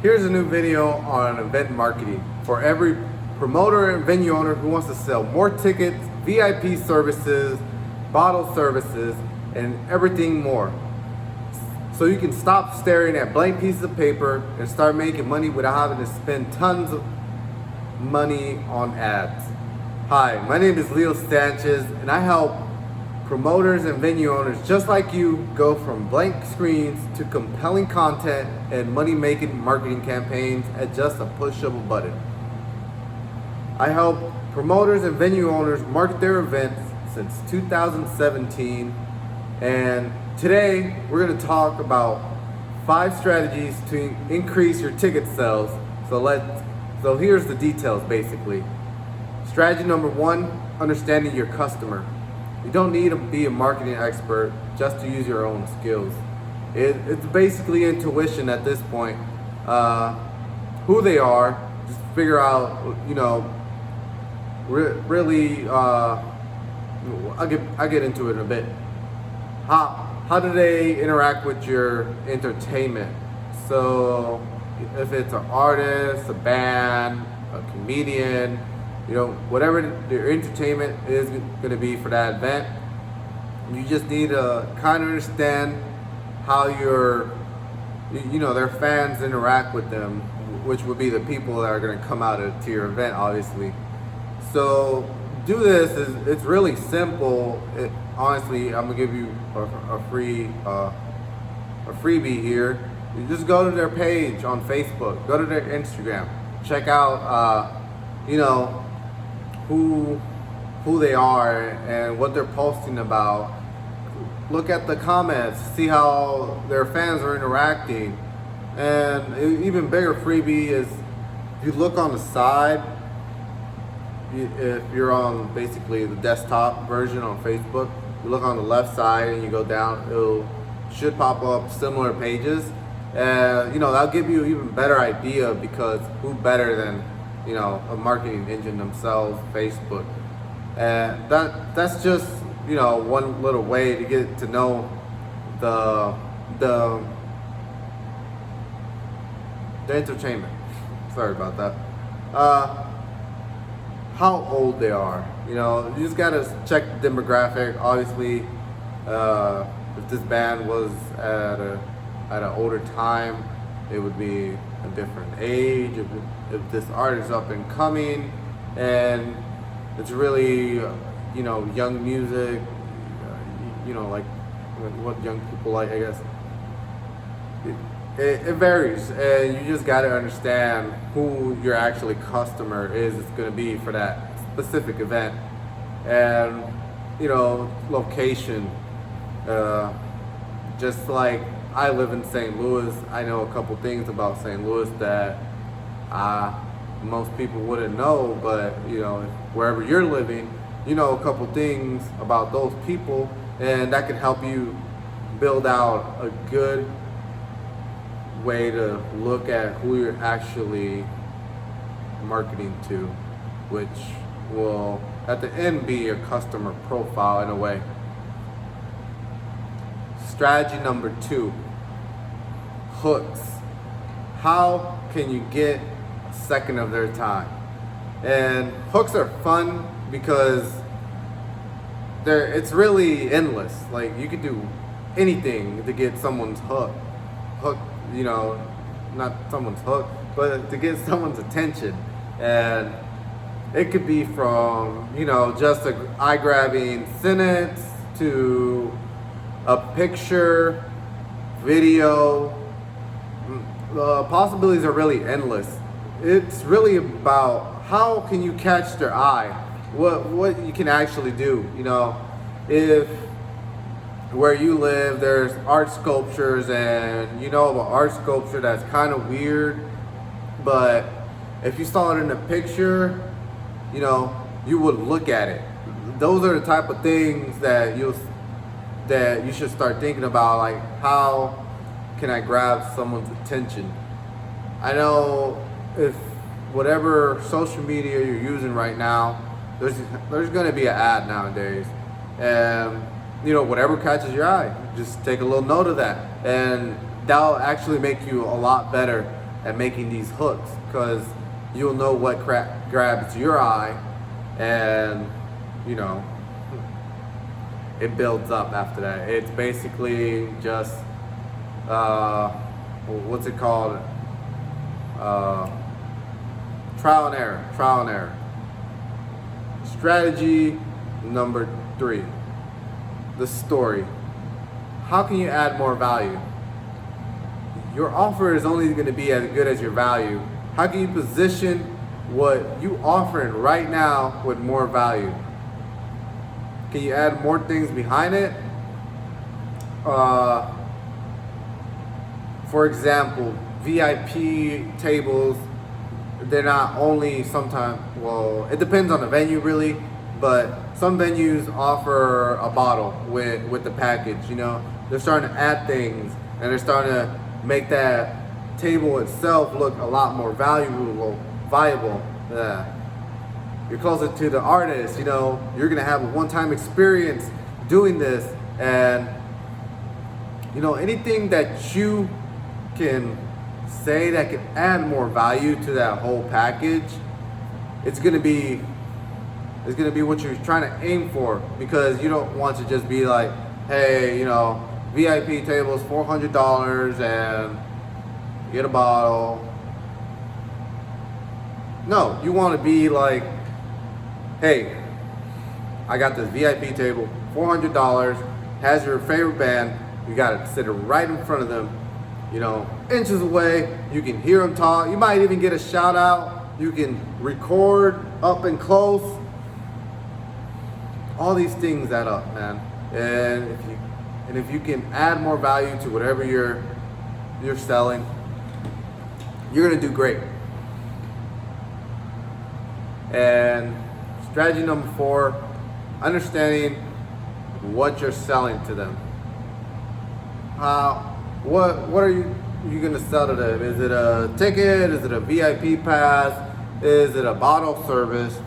Here's a new video on event marketing for every promoter and venue owner who wants to sell more tickets, VIP services, bottle services, and everything more. So you can stop staring at blank pieces of paper and start making money without having to spend tons of money on ads. Hi, my name is Leo Sanchez, and I help promoters and venue owners just like you go from blank screens to compelling content and money-making marketing campaigns at just a push of a button. I help promoters and venue owners market their events since 2017, and today we're going to talk about 5 strategies to increase your ticket sales. So here's the details basically. Strategy number 1, understanding your customer. You don't need to be a marketing expert just to use your own skills. It's basically intuition at this point. Who they are, just figure out, really, I'll get into it in a bit. How do they interact with your entertainment? So if it's an artist, a band, a comedian, whatever their entertainment is going to be for that event, you just need to kind of understand how their fans interact with them, which would be the people that are going to come out to your event, obviously. So do this. It's really simple. Honestly, I'm gonna give you a freebie here. You just go to their page on Facebook, go to their Instagram, check out who they are and what they're posting about. Look at the comments, see how their fans are interacting. And an even bigger freebie is if you look on the side, if you're on basically the desktop version on Facebook, you look on the left side and you go down, it should pop up similar pages. And that'll give you an even better idea, because who better than a marketing engine themselves, Facebook. And that's just one little way to get to know the entertainment. Sorry about that. How old they are. You just gotta check the demographic. Obviously, if this band was at an older time, it would be a different age. If this artist is up and coming and it's really young music, like what young people like, I guess it varies, and you just got to understand who your actually customer is going to be for that specific event. And location, just like I live in St. Louis, I know a couple things about St. Louis that most people wouldn't know, but wherever you're living, a couple things about those people, and that can help you build out a good way to look at who you're actually marketing to, which will at the end be your customer profile in a way. Strategy number 2, hooks. How can you get a second of their time? And hooks are fun because it's really endless. Like, you could do anything to get someone's hook, not someone's hook, but to get someone's attention. And it could be from just an eye-grabbing sentence to a picture, video. The possibilities are really endless. It's really about how can you catch their eye, what you can actually do. If where you live there's art sculptures, and an art sculpture that's kind of weird, but if you saw it in a picture, you would look at it. Those are the type of things that you should start thinking about, like, how can I grab someone's attention? I know if whatever social media you're using right now, there's going to be an ad nowadays, and whatever catches your eye, just take a little note of that, and that'll actually make you a lot better at making these hooks, because you'll know what grabs your eye, and you know, it builds up after that. It's basically just what's it called? Trial and error. Strategy number 3, the story. How can you add more value? Your offer is only going to be as good as your value. How can you position what you offering right now with more value? Can you add more things behind it? For example, VIP tables, they're not only sometimes, well, it depends on the venue really, but some venues offer a bottle with the package, you know. They're starting to add things, and they're starting to make that table itself look a lot more viable. Yeah. You're closer to the artist, you know, you're gonna have a one-time experience doing this, and you know, anything that you can say that can add more value to that whole package, it's gonna be what you're trying to aim for, because you don't want to just be like, hey, you know, VIP tables $400 and get a bottle. No, you want to be like, hey, I got this VIP table, $400, has your favorite band, you got to sit right in front of them, you know, inches away, you can hear them talk, you might even get a shout out, you can record up and close. All these things add up, man. And if you can add more value to whatever you're selling, you're gonna do great. And strategy number 4, understanding what you're selling to them. What are you gonna sell to them? Is it a ticket? Is it a VIP pass? Is it a bottle service?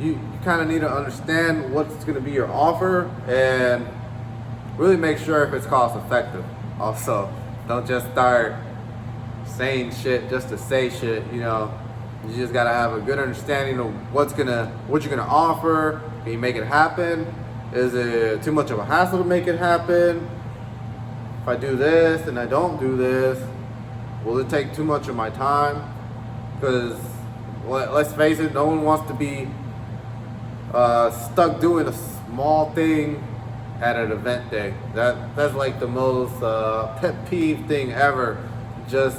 You kind of need to understand what's gonna be your offer, and really make sure if it's cost effective. Also, don't just start saying shit just to say shit, you know. You just gotta have a good understanding of what you're gonna offer. Can you make it happen? Is it too much of a hassle to make it happen? If I do this and I don't do this, will it take too much of my time? Because let's face it, no one wants to be stuck doing a small thing at an event day. That's like the most pet peeve thing ever. Just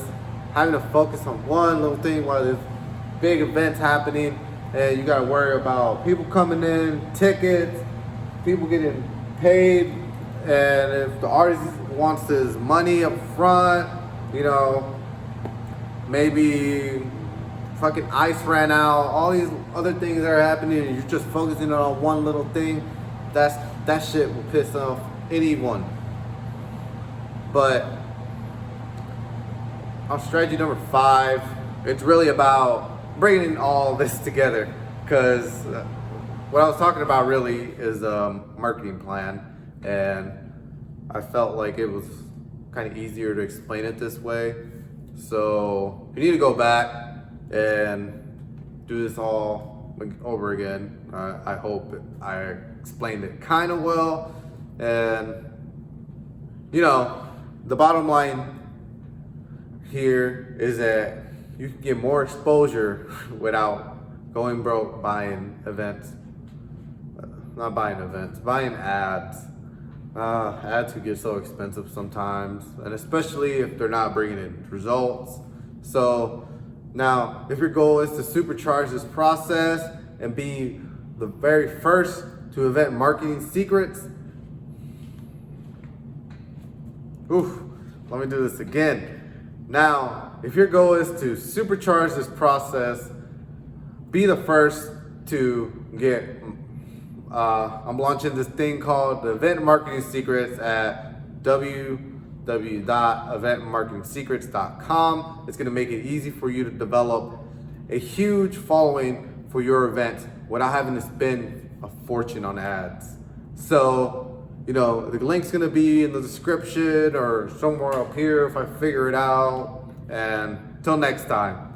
having to focus on one little thing while there's big events happening, and you gotta worry about people coming in, tickets, people getting paid, and if the artist wants his money up front, you know, maybe fucking ice ran out, all these other things that are happening, and you're just focusing on one little thing, that shit will piss off anyone. But on strategy number 5, it's really about bringing all this together, because what I was talking about really is a marketing plan, and I felt like it was kind of easier to explain it this way. So you need to go back and do this all over again. I hope I explained it kind of well. And you know, the bottom line here is that you can get more exposure without going broke buying events. Not buying events, buying ads. Ads can get so expensive sometimes, and especially if they're not bringing in results. So now, if your goal is to supercharge this process and be the very first to event marketing secrets, let me do this again. Now, if your goal is to supercharge this process, be the first to get, I'm launching this thing called the Event Marketing Secrets at www.eventmarketingsecrets.com. It's gonna make it easy for you to develop a huge following for your event without having to spend a fortune on ads. So, you know, the link's gonna be in the description or somewhere up here if I figure it out. And till next time.